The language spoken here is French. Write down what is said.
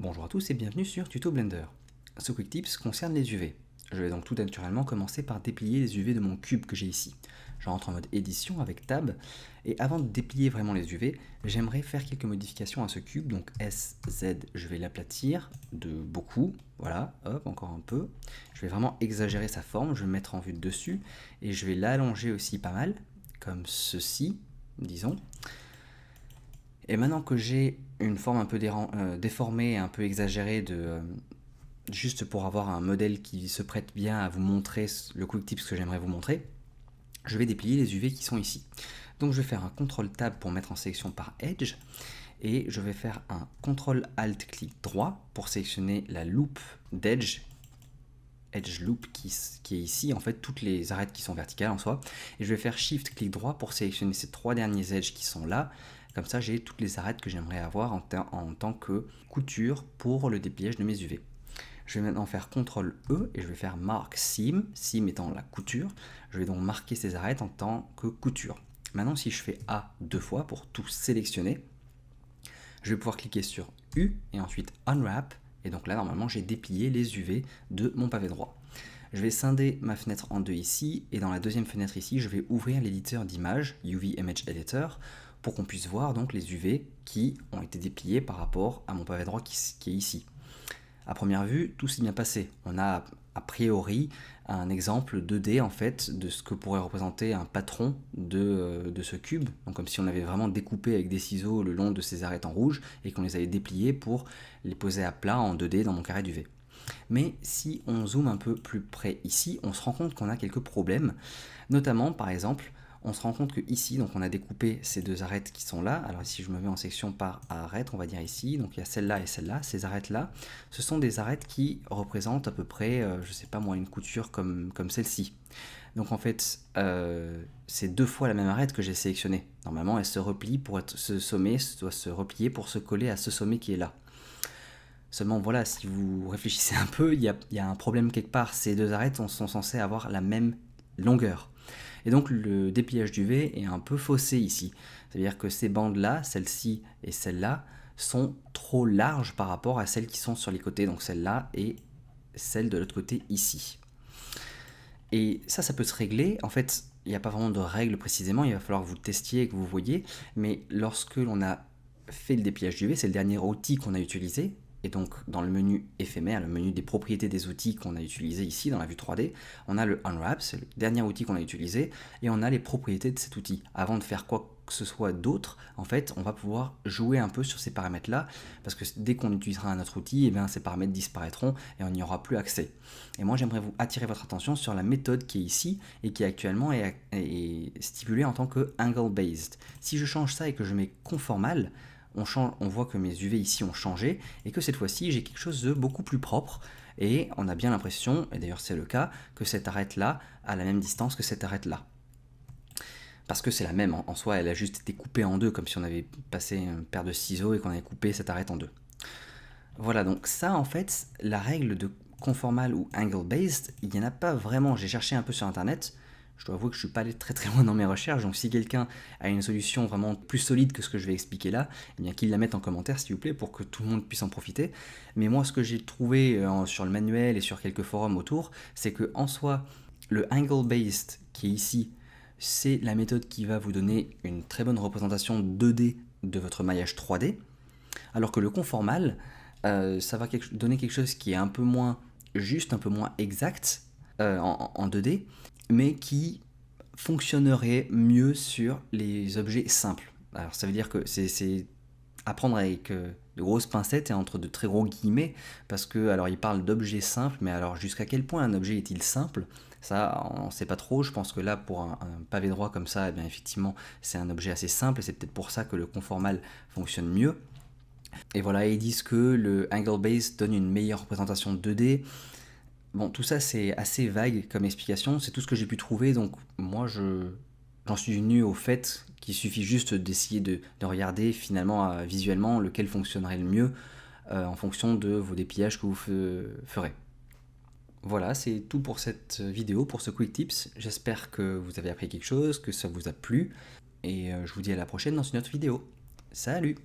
Bonjour à tous et bienvenue sur Tuto Blender. Ce Quick Tips concerne les UV. Je vais donc tout naturellement commencer par déplier les UV de mon cube que j'ai ici. Je rentre en mode édition avec Tab, et avant de déplier vraiment les UV, j'aimerais faire quelques modifications à ce cube, donc S, Z, je vais l'aplatir de beaucoup, voilà, hop, encore un peu. Je vais vraiment exagérer sa forme, je vais me mettre en vue de dessus, et je vais l'allonger aussi pas mal, comme ceci, disons. Et maintenant que j'ai une forme un peu déformée, un peu exagérée, juste pour avoir un modèle qui se prête bien à vous montrer le quick tips que j'aimerais vous montrer, je vais déplier les UV qui sont ici. Donc je vais faire un CTRL Tab pour mettre en sélection par Edge, et je vais faire un CTRL Alt clic droit pour sélectionner la loupe d'Edge, Edge Loop qui est ici, en fait toutes les arêtes qui sont verticales en soi, et je vais faire Shift clic droit pour sélectionner ces trois derniers edges qui sont là. Comme ça, j'ai toutes les arêtes que j'aimerais avoir en tant que couture pour le dépliage de mes UV. Je vais maintenant faire CTRL E et je vais faire Mark Seam, Seam étant la couture. Je vais donc marquer ces arêtes en tant que couture. Maintenant, si je fais A deux fois pour tout sélectionner, je vais pouvoir cliquer sur U et ensuite Unwrap. Et donc là, normalement, j'ai déplié les UV de mon pavé droit. Je vais scinder ma fenêtre en deux ici, et dans la deuxième fenêtre ici, je vais ouvrir l'éditeur d'images, UV Image Editor, pour qu'on puisse voir donc les UV qui ont été dépliés par rapport à mon pavé droit qui est ici. À première vue, tout s'est bien passé. On a a priori un exemple 2D en fait de ce que pourrait représenter un patron de ce cube, donc comme si on avait vraiment découpé avec des ciseaux le long de ces arêtes en rouge et qu'on les avait dépliés pour les poser à plat en 2D dans mon carré d'UV. Mais si on zoome un peu plus près ici, on se rend compte qu'on a quelques problèmes, notamment par exemple, on se rend compte que ici, donc on a découpé ces deux arêtes qui sont là. Alors si je me mets en section par arête, on va dire ici, donc il y a celle-là et celle-là, ces arêtes-là, ce sont des arêtes qui représentent à peu près, je sais pas moi, une couture comme celle-ci. Donc en fait, c'est deux fois la même arête que j'ai sélectionnée. Normalement, elle se replie pour ce sommet doit se replier pour se coller à ce sommet qui est là. Seulement voilà, si vous réfléchissez un peu, il y a un problème quelque part. Ces deux arêtes sont censées avoir la même longueur. Et donc le dépliage d'UV est un peu faussé ici. C'est-à-dire que ces bandes-là, celle-ci et celle-là, sont trop larges par rapport à celles qui sont sur les côtés. Donc celle-là et celle de l'autre côté ici. Et ça peut se régler. En fait, il n'y a pas vraiment de règle précisément. Il va falloir que vous testiez et que vous voyez. Mais lorsque l'on a fait le dépliage d'UV, c'est le dernier outil qu'on a utilisé. Et donc dans le menu éphémère, le menu des propriétés des outils qu'on a utilisé ici dans la vue 3D, on a le Unwrap, c'est le dernier outil qu'on a utilisé, et on a les propriétés de cet outil. Avant de faire quoi que ce soit d'autre, en fait, on va pouvoir jouer un peu sur ces paramètres-là, parce que dès qu'on utilisera un autre outil, eh bien, ces paramètres disparaîtront et on n'y aura plus accès. Et moi, j'aimerais vous attirer votre attention sur la méthode qui est ici et qui actuellement est stipulée en tant que Angle Based. Si je change ça et que je mets Conformal, on voit que mes UV ici ont changé et que cette fois-ci j'ai quelque chose de beaucoup plus propre, et on a bien l'impression, et d'ailleurs c'est le cas, que cette arête là a la même distance que cette arête là. Parce que c'est la même, en soi elle a juste été coupée en deux, comme si on avait passé une paire de ciseaux et qu'on avait coupé cette arête en deux. Voilà, donc ça en fait, la règle de conformal ou angle based, il n'y en a pas vraiment. J'ai cherché un peu sur internet. Je dois avouer que je ne suis pas allé très loin dans mes recherches, donc si quelqu'un a une solution vraiment plus solide que ce que je vais expliquer là, eh bien qu'il la mette en commentaire s'il vous plaît pour que tout le monde puisse en profiter. Mais moi ce que j'ai trouvé sur le manuel et sur quelques forums autour, c'est que en soi, le angle based qui est ici, c'est la méthode qui va vous donner une très bonne représentation 2D de votre maillage 3D, alors que le conformal, ça va donner quelque chose qui est un peu moins juste, un peu moins exact en 2D, mais qui fonctionnerait mieux sur les objets simples. Alors ça veut dire que c'est à prendre avec de grosses pincettes et entre de très gros guillemets, parce que alors il parle d'objets simples, mais alors jusqu'à quel point un objet est-il simple? Ça, on ne sait pas trop. Je pense que là, pour un pavé droit comme ça, eh bien, effectivement, c'est un objet assez simple, et c'est peut-être pour ça que le conformal fonctionne mieux. Et voilà, ils disent que le angle base donne une meilleure représentation 2D. Bon, tout ça c'est assez vague comme explication, c'est tout ce que j'ai pu trouver, donc moi j'en suis venu au fait qu'il suffit juste d'essayer de regarder finalement visuellement lequel fonctionnerait le mieux en fonction de vos dépliages que vous ferez. Voilà, c'est tout pour cette vidéo, pour ce Quick Tips. J'espère que vous avez appris quelque chose, que ça vous a plu, et je vous dis à la prochaine dans une autre vidéo. Salut!